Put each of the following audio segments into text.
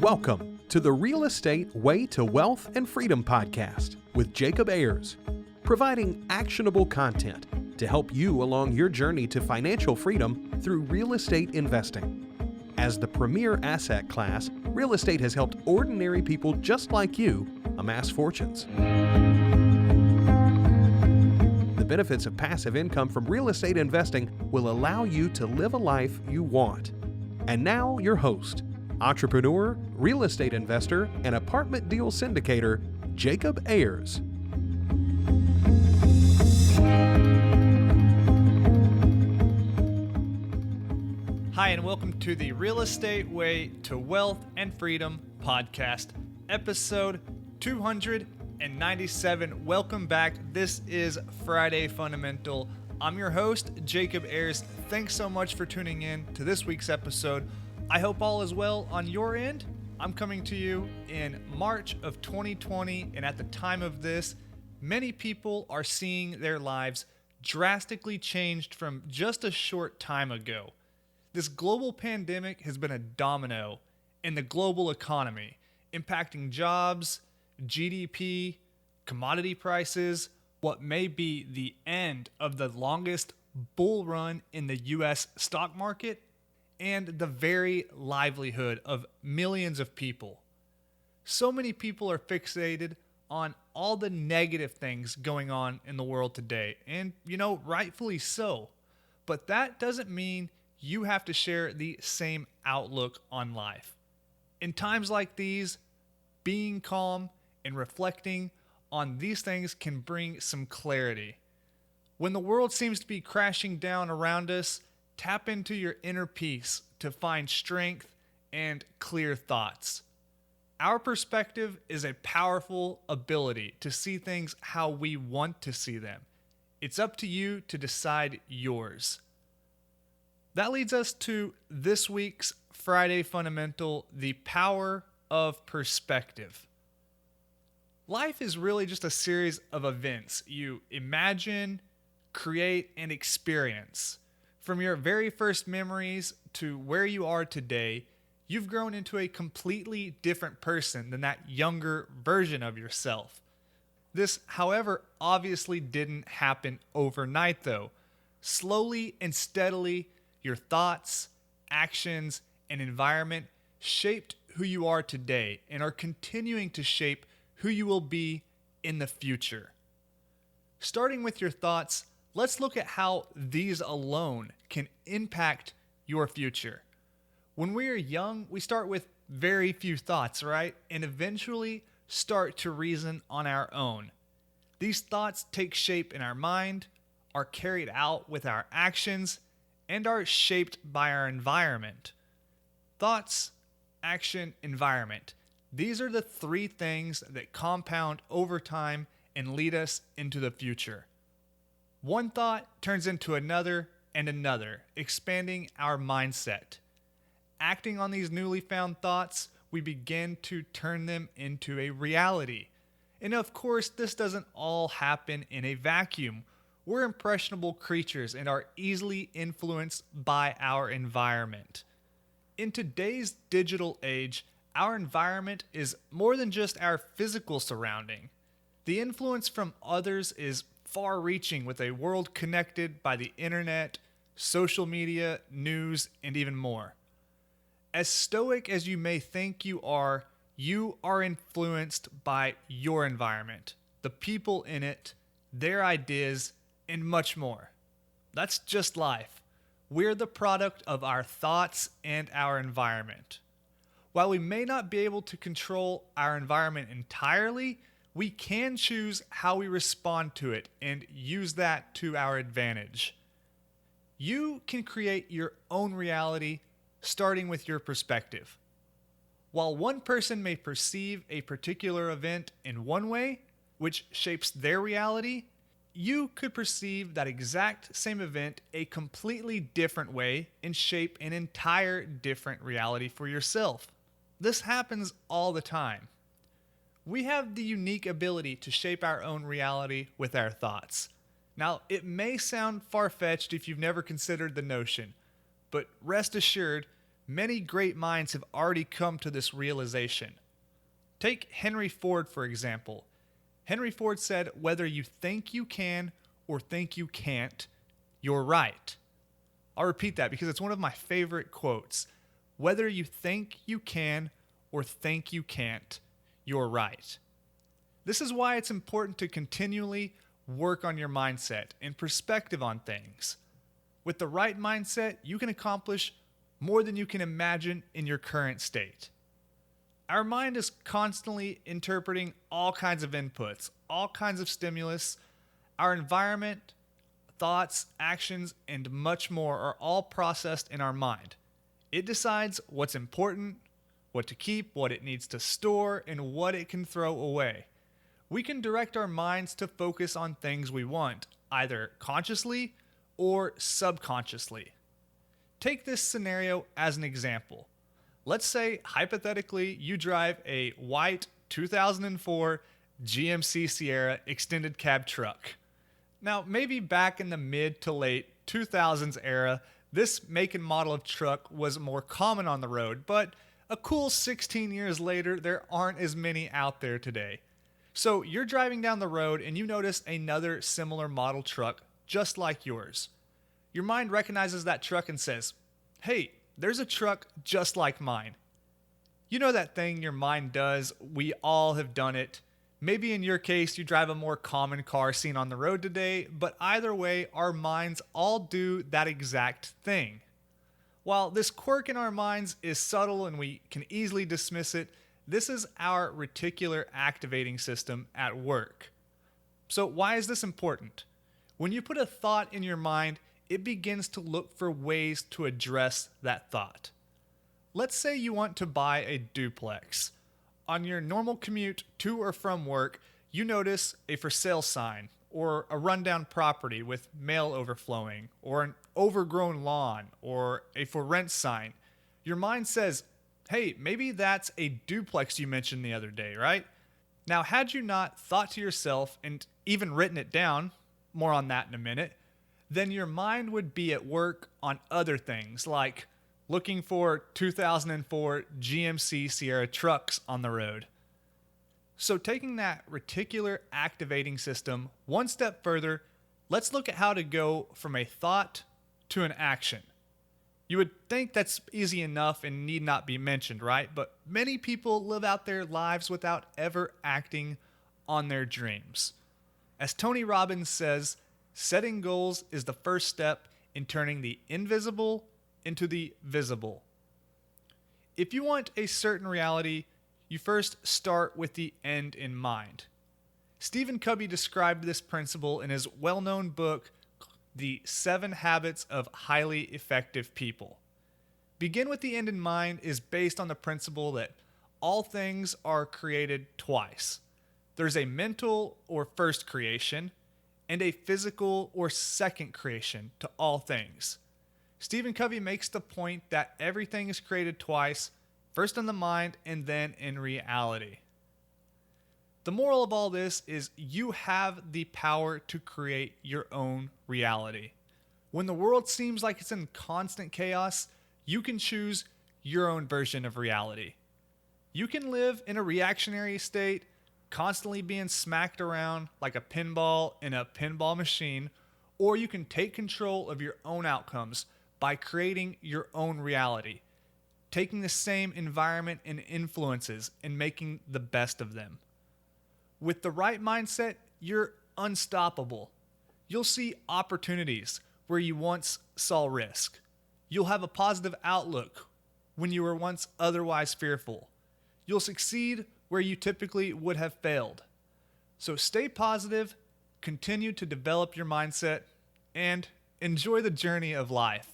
Welcome to the Real Estate Way to Wealth and Freedom podcast with Jacob Ayers, providing actionable content to help you along your journey to financial freedom through real estate investing. As the premier asset class, real estate has helped ordinary people just like you amass fortunes. The benefits of passive income from real estate investing will allow you to live a life you want. And now your host, entrepreneur, real estate investor, and apartment deal syndicator, Jacob Ayers. Hi, and welcome to the Real Estate Way to Wealth and Freedom podcast, episode 297. Welcome back. This is Friday Fundamental. I'm your host, Jacob Ayers. Thanks so much for tuning in to this week's episode. I hope all is well on your end. I'm coming to you in March of 2020, and at the time of this, many people are seeing their lives drastically changed from just a short time ago. This global pandemic has been a domino in the global economy, impacting jobs, GDP, commodity prices, what may be the end of the longest bull run in the U.S. stock market, and the very livelihood of millions of people. So many people are fixated on all the negative things going on in the world today, and rightfully so. But that doesn't mean you have to share the same outlook on life. In times like these, being calm and reflecting on these things can bring some clarity. When the world seems to be crashing down around us, tap into your inner peace to find strength and clear thoughts. Our perspective is a powerful ability to see things how we want to see them. It's up to you to decide yours. That leads us to this week's Friday Fundamental, the power of perspective. Life is really just a series of events you imagine, create, and experience. From your very first memories to where you are today, you've grown into a completely different person than that younger version of yourself. This, however, obviously didn't happen overnight though. Slowly and steadily, your thoughts, actions, and environment shaped who you are today and are continuing to shape who you will be in the future. Starting with your thoughts, let's look at how these alone can impact your future. When we are young, we start with very few thoughts, right? And eventually start to reason on our own. These thoughts take shape in our mind, are carried out with our actions, and are shaped by our environment. Thoughts, action, environment. These are the three things that compound over time and lead us into the future. One thought turns into another and another, expanding our mindset. Acting on these newly found thoughts, we begin to turn them into a reality. And of course, this doesn't all happen in a vacuum. We're impressionable creatures and are easily influenced by our environment. In today's digital age, our environment is more than just our physical surrounding. The influence from others is far-reaching, with a world connected by the internet, social media, news, and even more. As stoic as you may think you are influenced by your environment, the people in it, their ideas, and much more. That's just life. We're the product of our thoughts and our environment. While we may not be able to control our environment entirely, we can choose how we respond to it and use that to our advantage. You can create your own reality, starting with your perspective. While one person may perceive a particular event in one way, which shapes their reality, you could perceive that exact same event a completely different way and shape an entire different reality for yourself. This happens all the time. We have the unique ability to shape our own reality with our thoughts. Now, it may sound far-fetched if you've never considered the notion, but rest assured, Many great minds have already come to this realization. Take Henry Ford, for example. Henry Ford said, "Whether you think you can or think you can't, you're right." I'll repeat that because it's one of my favorite quotes. Whether you think you can or think you can't, you're right. This is why it's important to continually work on your mindset and perspective on things. With the right mindset, you can accomplish more than you can imagine in your current state. Our mind is constantly interpreting all kinds of inputs, all kinds of stimulus. Our environment, thoughts, actions, and much more are all processed in our mind. It decides what's important, what to keep, what it needs to store, and what it can throw away. We can direct our minds to focus on things we want, either consciously or subconsciously. Take this scenario as an example. Let's say, hypothetically, you drive a white 2004 GMC Sierra extended cab truck. Now, maybe back in the mid to late 2000s era, this make and model of truck was more common on the road, but a cool 16 years later, there aren't as many out there today. So you're driving down the road and you notice another similar model truck just like yours. Your mind recognizes that truck and says, "Hey, there's a truck just like mine." You know that thing your mind does, we all have done it. Maybe in your case, you drive a more common car seen on the road today, but either way, our minds all do that exact thing. While this quirk in our minds is subtle and we can easily dismiss it, this is our reticular activating system at work. So why is this important? When you put a thought in your mind, it begins to look for ways to address that thought. Let's say you want to buy a duplex. On your normal commute to or from work, you notice a for sale sign or a rundown property with mail overflowing or an overgrown lawn or a for rent sign. Your mind says, "Hey, maybe that's a duplex you mentioned the other day, right?" Now, had you not thought to yourself and even written it down, more on that in a minute, then your mind would be at work on other things like looking for 2004 GMC Sierra trucks on the road. So taking that reticular activating system one step further, let's look at how to go from a thought to an action. You would think that's easy enough and need not be mentioned, right? But many people live out their lives without ever acting on their dreams. As Tony Robbins says, setting goals is the first step in turning the invisible into the visible. If you want a certain reality, you first start with the end in mind. Stephen Covey described this principle in his well-known book, The 7 Habits of Highly Effective People. Begin with the end in mind is based on the principle that all things are created twice. There's a mental or first creation and a physical or second creation to all things. Stephen Covey makes the point that everything is created twice, first in the mind and then in reality. The moral of all this is you have the power to create your own reality. When the world seems like it's in constant chaos, you can choose your own version of reality. You can live in a reactionary state, constantly being smacked around like a pinball in a pinball machine, or you can take control of your own outcomes by creating your own reality, taking the same environment and influences and making the best of them. With the right mindset, you're unstoppable. You'll see opportunities where you once saw risk. You'll have a positive outlook when you were once otherwise fearful. You'll succeed where you typically would have failed. So stay positive, continue to develop your mindset, and enjoy the journey of life.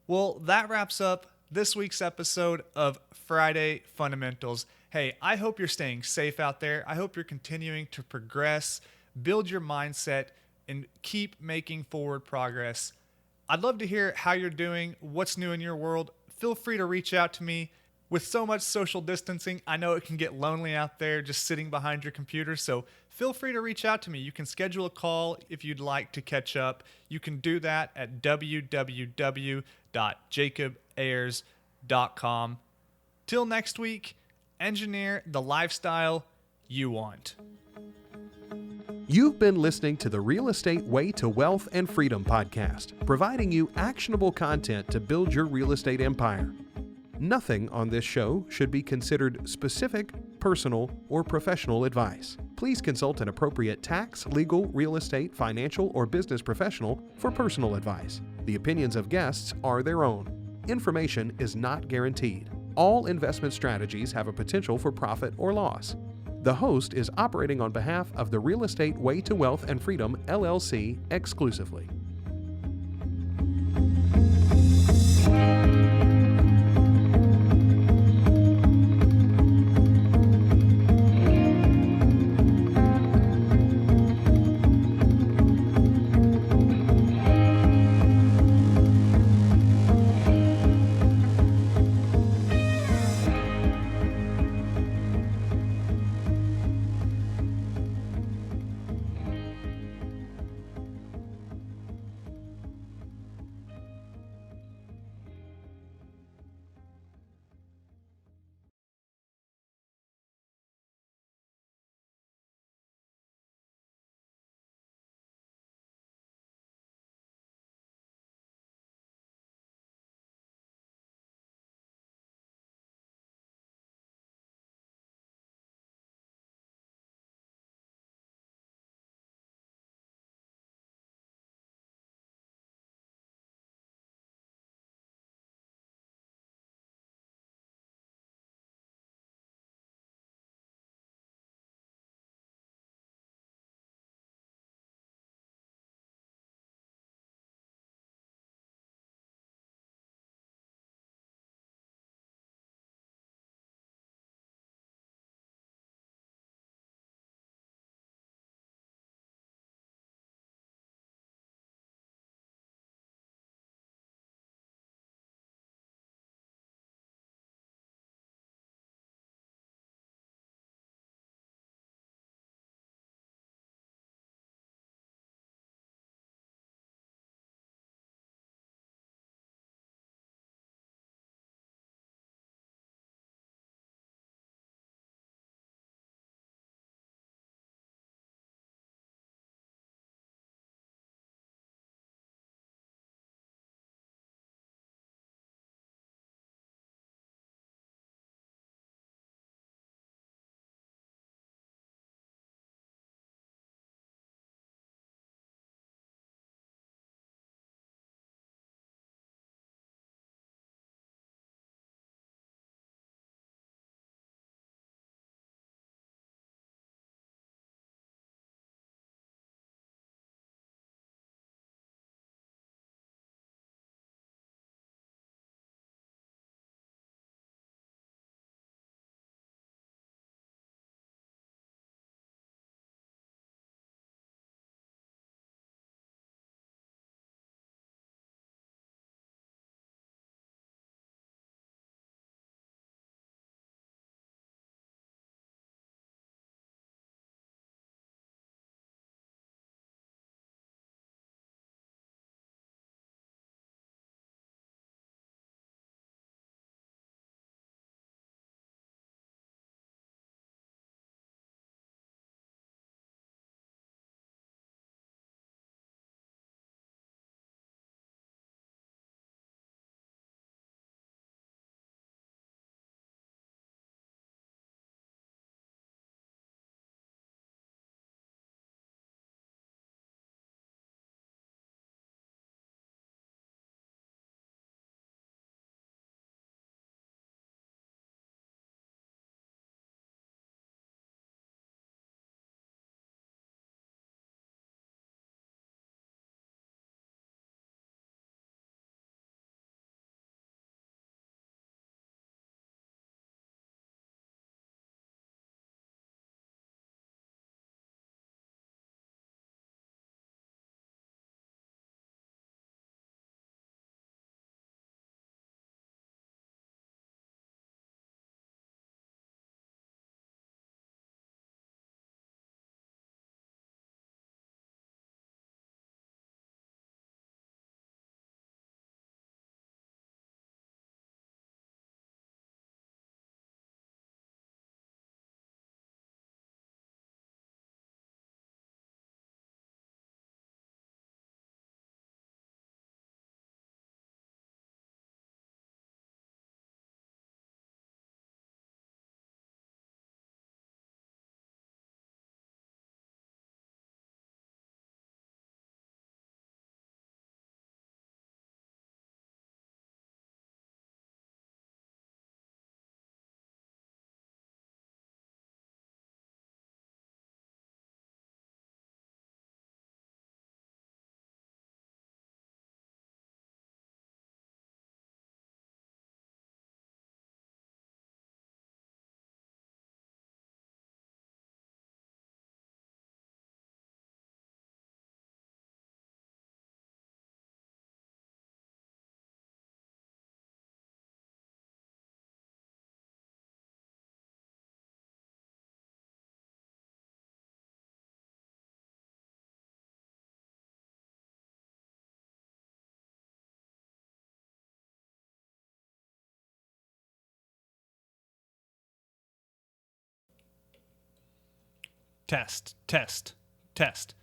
Well, that wraps up this week's episode of Friday Fundamentals. Hey, I hope you're staying safe out there. I hope you're continuing to progress, build your mindset, and keep making forward progress. I'd love to hear how you're doing, what's new in your world. Feel free to reach out to me. With so much social distancing, I know it can get lonely out there just sitting behind your computer, so feel free to reach out to me. You can schedule a call if you'd like to catch up. You can do that at www.jacobayers.com. livelihood.com. Till next week, engineer the lifestyle you want. You've been listening to the Real Estate Way to Wealth and Freedom podcast, providing you actionable content to build your real estate empire. Nothing on this show should be considered specific, personal, or professional advice. Please consult an appropriate tax, legal, real estate, financial, or business professional for personal advice. The opinions of guests are their own. Information is not guaranteed. All investment strategies have a potential for profit or loss. The host is operating on behalf of the Real Estate Way to Wealth and Freedom, LLC, exclusively. Test, test, test.